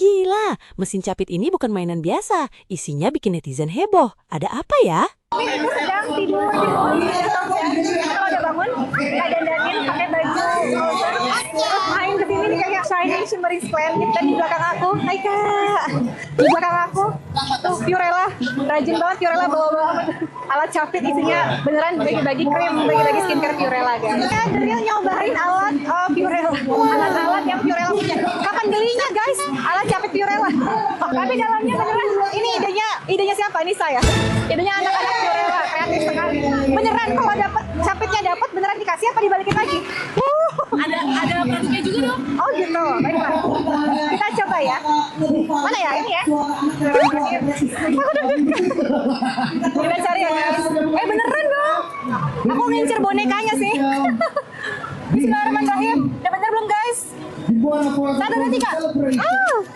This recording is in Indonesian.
Gila, mesin capit ini bukan mainan biasa. Isinya bikin netizen heboh. Ada apa ya? Ini aku sedang tidur di rumah. Kalau udah bangun, nggak dandanin, pakai baju terus main ke sini nih kayak shining shimmering splendid. Dan di belakang aku, hai kak, di belakang aku tuh Fiorella, rajin banget Fiorella bawa alat capit, isinya beneran bagi-bagi krim, bagi-bagi skincare Fiorella guys. Ya, Daryl nyobain alat Fiorella, alat-alat yang Fiorella punya. Kapan belinya guys? Alat capit Fiorella. Tapi dalamnya beneran, ini idenya siapa? Ini saya. Idenya anak-anak Fiorella, kreatif sekali. Beneran kalau dapat capitnya dapat beneran dikasih apa dibalikin lagi? Ada produknya juga dong. Oh gitu, baiklah. Kita coba ya. Mana ya? Ini ya. Aku deg-degan. Kita cari ya guys. Beneran dong. Aku ngincer bonekanya sih. Bismillahirrahmanirrahim. Udah bener belum guys? 1, 2, 3.